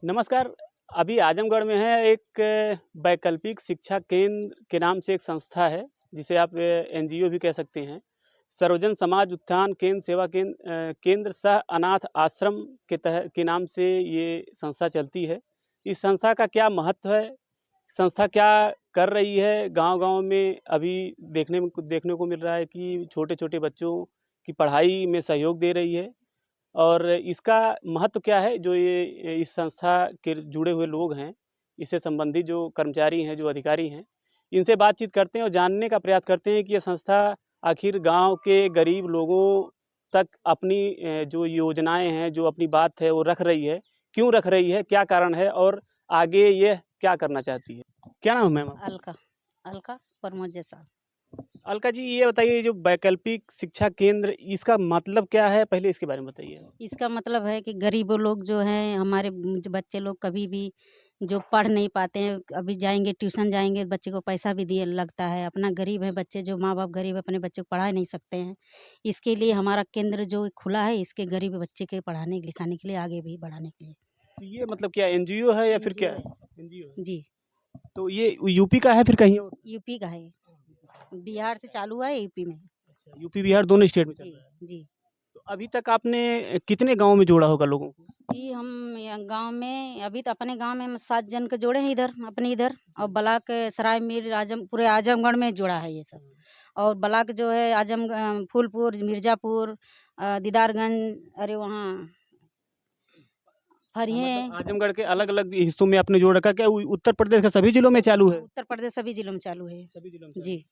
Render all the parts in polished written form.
नमस्कार। अभी आजमगढ़ में है एक वैकल्पिक शिक्षा केंद्र के नाम से एक संस्था है, जिसे आप एनजीओ भी कह सकते हैं। सर्वजन समाज उत्थान केंद्र सेवा केंद्र सह अनाथ आश्रम के नाम से ये संस्था चलती है। इस संस्था का क्या महत्व है? संस्था क्या कर रही है? गाँव-गाँव में अभी देखने को मिल रहा है कि छोटे-छोटे बच्चों की पढ़ाई में सहयोग दे रही है। और इसका महत्व क्या है, जो ये इस संस्था के जुड़े हुए लोग हैं, इससे संबंधित जो कर्मचारी हैं, जो अधिकारी हैं, इनसे बातचीत करते हैं और जानने का प्रयास करते हैं कि ये संस्था आखिर गाँव के गरीब लोगों तक अपनी जो योजनाएँ हैं, जो अपनी बात है वो रख रही है, क्यों रख रही है, क्या कारण है और आगे ये क्या करना चाहती है? क्या नाम है मैम आपका? अलका अलका प्रमोद जैसा। अलका जी, ये बताइए, ये जो वैकल्पिक शिक्षा केंद्र, इसका मतलब क्या है? पहले इसके बारे में बताइए। इसका मतलब है कि गरीबों लोग जो हैं हमारे बच्चे लोग कभी भी जो पढ़ नहीं पाते हैं, अभी जाएंगे ट्यूशन जाएंगे, बच्चे को पैसा भी दिए लगता है। अपना गरीब है बच्चे, जो माँ बाप गरीब है, अपने बच्चे को पढ़ा नहीं सकते हैं। इसके लिए हमारा केंद्र जो खुला है, इसके गरीब बच्चे के पढ़ाने लिखाने के लिए, आगे भी बढ़ाने के लिए। तो ये मतलब क्या एनजीओ है या फिर क्या एनजीओ है? है। एनजीओ है। जी। तो ये यूपी का है फिर कहीं और? यूपी का है। बिहार से चालू हुआ है, यूपी में। यूपी बिहार दोनों स्टेट में चल जी। रहा है। जी। तो अभी तक आपने कितने गांव में जोड़ा होगा लोगों को? जी, हम यहाँ गाँव में अभी तो अपने गाँव में हम 7 जन के जोड़े हैं इधर, अपने इधर। और ब्लॉक सराय मीर पूरे आजमगढ़ में जुड़ा है ये सब। और ब्लॉक जो है फूलपुर, मिर्ज़ापुर, दीदारगंज, अरे वहाँ हाँ, फरिये। मतलब आजमगढ़ के जी। अलग-अलग हिस्सों में आपने जोड़ रखा। क्या उत्तर प्रदेश के सभी जिलों में चालू हाँ, है? उत्तर प्रदेश सभी जिलों में चालू है। सभी जिलों में चालू जी। है।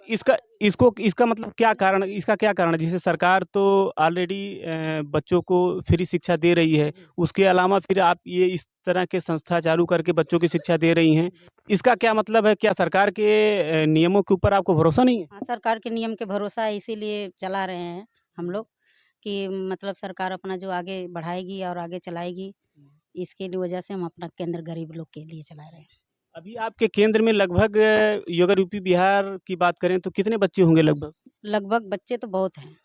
इसका मतलब क्या कारण है? जैसे सरकार तो ऑलरेडी बच्चों को फ्री शिक्षा दे रही है। उसके अलावा फिर आप ये इस तरह के संस्था चालू करके बच्चों की शिक्षा दे रही हैं। इसका क्या मतलब है? क्या सरकार के नियमों के ऊपर आपको भरोसा नहीं है? हाँ, सरकार के नियम के भरोसा है, इसीलिए चला रहे हैं हम लोग कि मतलब सरकार अपना जो आगे बढ़ाएगी और आगे चलाएगी, इसके लिए वजह से हम अपना केंद्र गरीब लोग के लिए चला रहे हैं। अभी आपके केंद्र में लगभग अगर यूपी बिहार की बात करें तो कितने बच्चे होंगे लगभग? लगभग बच्चे तो बहुत हैं।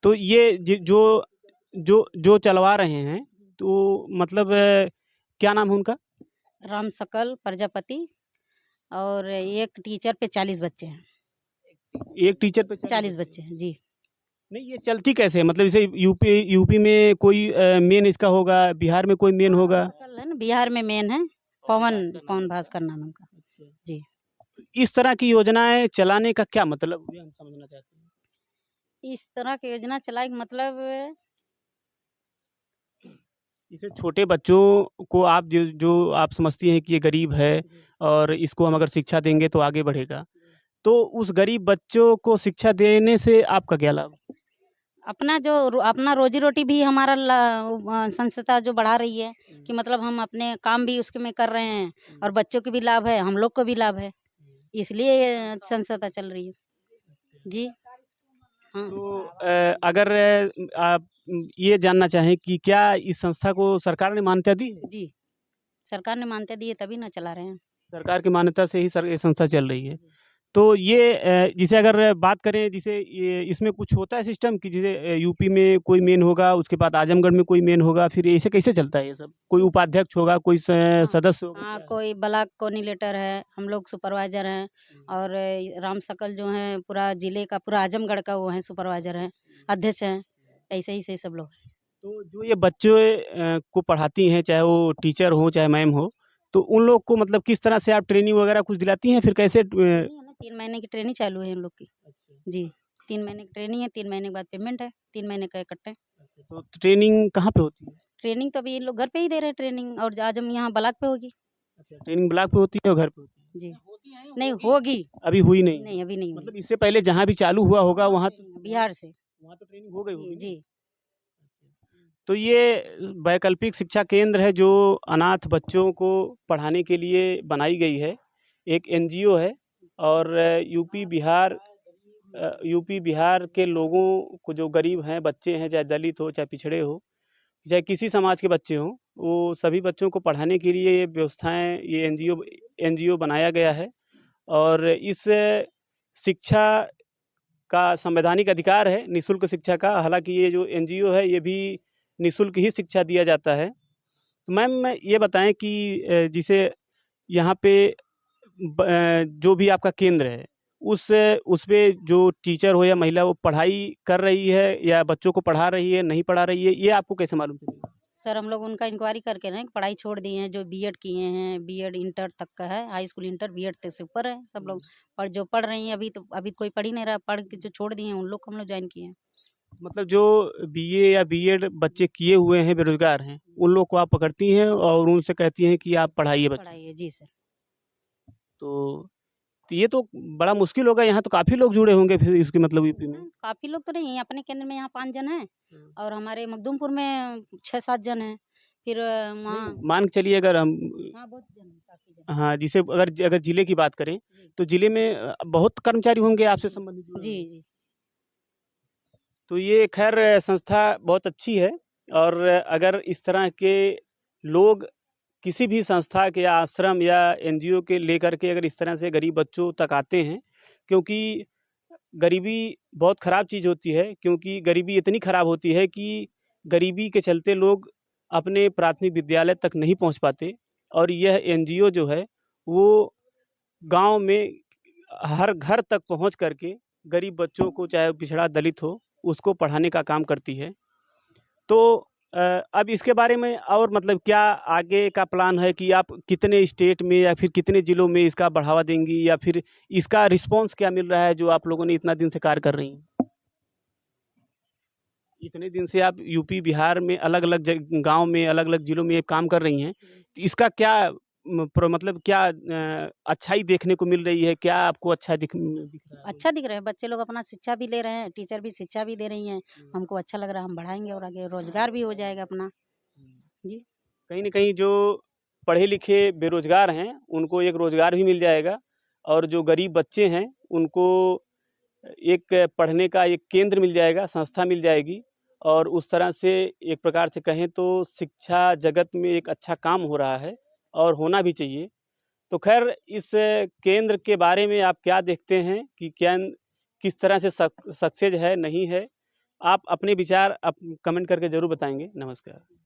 तो ये जो जो जो चलवा रहे हैं, तो मतलब क्या नाम है उनका? राम सकल प्रजापति। और एक टीचर पे 40 बच्चे हैं। एक टीचर पे 40 40 बच्चे हैं। बच्चे हैं, जी। नहीं, ये चलती कैसे है? मतलब जैसे यूपी में कोई मेन इसका होगा, बिहार में कोई मेन हाँ, राम होगा। सकल है ना, बिहार में मेन है। पवन भास्कर नाम है उनका। अच्छा। जी। इस तरह की योजनाएँ चलाने का क्या मतलब, ये हम समझना चाहते हैं? इस तरह की योजना चलाए के मतलब जैसे छोटे बच्चों को आप जो आप समझती हैं कि ये गरीब है और इसको हम अगर शिक्षा देंगे तो आगे बढ़ेगा। तो उस गरीब बच्चों को शिक्षा देने से आपका क्या लाभ? अपना रोजी-रोटी भी हमारा संस्था जो बढ़ा रही है हुँ, कि मतलब हम अपने काम भी उसके में कर रहे हैं हुँ, और बच्चों को भी लाभ है, हम लोग को भी लाभ है। हुँ। इसलिए ये संस्था चल रही है। जी। हाँ। तो अगर आप ये जानना चाहें कि क्या इस संस्था को सरकार ने मान्यता दी है? जी, सरकार ने मान्यता दी है तभी ना चला रहे हैं। सरकार की मान्यता से ही ये संस्था चल रही है। तो ये जैसे अगर बात करें, जैसे ये इसमें कुछ होता है सिस्टम कि जैसे यूपी में कोई मेन होगा, उसके बाद आजमगढ़ में कोई मेन होगा, फिर ऐसे कैसे चलता है ये सब? कोई उपाध्यक्ष होगा, कोई हाँ, सदस्य होगा, हाँ, क्या है? कोई ब्लॉक कोऑर्डिनेटर है, हम लोग सुपरवाइज़र हैं। हुँ, और राम सकल जो हैं पूरा ज़िले का, पूरा आज़मगढ़ का वो हैं सुपरवाइज़र हैं, अध्यक्ष हैं। ऐसे ही से सब लोग हैं। तो जो ये बच्चे को पढ़ाती हैं, चाहे वो टीचर हो, चाहे मैम हो, तो उन लोग को मतलब किस तरह से आप ट्रेनिंग वगैरह कुछ दिलाती हैं? फिर कैसे ट्रेनिंग है ना, 3 महीने की ट्रेनिंग चालू है हम लोग की। अच्छा, जी, 3 महीने की ट्रेनिंग है, 3 महीने के बाद पेमेंट है, 3 महीने का इकट्ठे। अच्छा, तो ट्रेनिंग कहाँ पे होती है? ट्रेनिंग तो अभी ये लोग घर पे ही दे रहे हैं ट्रेनिंग, और आज हम यहाँ ब्लॉक पे होगी। अच्छा, ट्रेनिंग ब्लॉक पे होती है और घर पे होती है? जी। नहीं होगी। अभी हुई नहीं है। नहीं, अभी नहीं हुई। मतलब इससे पहले जहाँ भी चालू हुआ होगा वहाँ वहाँ तो ट्रेनिंग है, वहाँ बिहार से। वहाँ तो ट्रेनिंग हो गई जी, होगी ना? जी। तो ये वैकल्पिक शिक्षा केंद्र है जो अनाथ बच्चों को पढ़ाने के लिए बनाई गई है। एक एनजीओ है और यूपी बिहार के लोगों को, जो गरीब हैं, बच्चे हैं, चाहे दलित हो, चाहे पिछड़े हो, चाहे किसी समाज के बच्चे हों, वो सभी बच्चों को पढ़ाने के लिए ये व्यवस्थाएँ, ये एनजीओ बनाया गया है। और इस शिक्षा का संवैधानिक अधिकार है निःशुल्क शिक्षा का। हालाँकि ये जो एनजीओ है, ये भी निःशुल्क ही शिक्षा दिया जाता है। तो मैम ये बताएँ कि जैसे यहाँ पे जो भी आपका केंद्र है, उसपे जो टीचर हो या महिला वो पढ़ाई कर रही है या बच्चों को पढ़ा रही है, नहीं पढ़ा रही है, ये आपको कैसे मालूम चलेगा? सर हम लोग उनका इंक्वायरी करके ना पढ़ाई छोड़ दिए हैं, जो बीएड किए हैं, बीएड इंटर तक का है, हाई स्कूल इंटर बीएड तक से ऊपर है सब लोग। पर जो पढ़ रही हैं अभी कोई पढ़ ही नहीं रहा, पढ़ के जो छोड़ दिए हैं उन लोग को हम लोग जॉइन किए हैं। मतलब जो बीए या बीएड बच्चे किए हुए हैं, बेरोज़गार हैं, उन लोग को आप पकड़ती हैं और उनसे कहती हैं कि आप पढ़ाइए बच्चों को। पढ़ाइए जी सर। तो तो ये तो बड़ा मुश्किल होगा, यहाँ तो काफ़ी लोग जुड़े होंगे फिर इसके मतलब यूपी में? काफ़ी लोग तो नहीं हैं, अपने केंद्र में यहाँ 5 जन हैं हुँ। और हमारे मखदूमपुर में 6-7 जन हैं। फिर नहीं, वहाँ मान के चलिए अगर हम हाँ, बहुत जन हैं, काफ़ी जन हैं। हाँ, जैसे अगर ज़िले की बात करें, जी। तो ज़िले में बहुत कर्मचारी होंगे आपसे संबंधित जुड़े जी, हुए? जी। तो ये ख़ैर संस्था बहुत अच्छी है और अगर इस तरह के लोग किसी भी संस्था के या आश्रम या एनजीओ के लेकर के अगर इस तरह से गरीब बच्चों तक आते हैं, क्योंकि गरीबी बहुत ख़राब चीज़ होती है, क्योंकि गरीबी इतनी ख़राब होती है कि गरीबी के चलते लोग अपने प्राथमिक विद्यालय तक नहीं पहुँच पाते और यह एनजीओ जो है, वो गाँव में हर घर तक पहुँच करके गरीब बच्चों को, चाहे वो पिछड़ा दलित हो, उसको पढ़ाने का काम करती है। तो अब इसके बारे में और मतलब क्या आगे का प्लान है कि आप कितने स्टेट में या फिर कितने ज़िलों में इसका बढ़ावा देंगी या फिर इसका रिस्पॉन्स क्या मिल रहा है जो आप लोगों ने इतना दिन से कार्य कर रही हैं? इतने दिन से आप यूपी, बिहार में अलग-अलग गाँव में, अलग-अलग ज़िलों में ये काम कर रही हैं। तो इसका क्या मतलब क्या अच्छाई देखने को मिल रही है? क्या आपको अच्छा दिख रहा है? अच्छा दिख रहा है, बच्चे लोग अपना शिक्षा भी ले रहे हैं, टीचर भी शिक्षा भी दे रही हैं। हुँ, हमको अच्छा लग रहा है, हम बढ़ाएँगे और आगे रोज़गार भी हो जाएगा अपना। हुँ। जी। कहीं न कहीं जो पढ़े-लिखे बेरोज़गार हैं, उनको एक रोज़गार भी मिल जाएगा और जो गरीब बच्चे हैं, उनको एक पढ़ने का एक केंद्र मिल जाएगा, संस्था मिल जाएगी और उस तरह से एक प्रकार से कहें तो शिक्षा जगत में एक अच्छा काम हो रहा है और होना भी चाहिए। तो ख़ैर इस केंद्र के बारे में आप क्या देखते हैं कि क्या किस तरह से सक्सेस है, नहीं है? आप अपने विचार कमेंट करके ज़रूर बताएँगे। नमस्कार।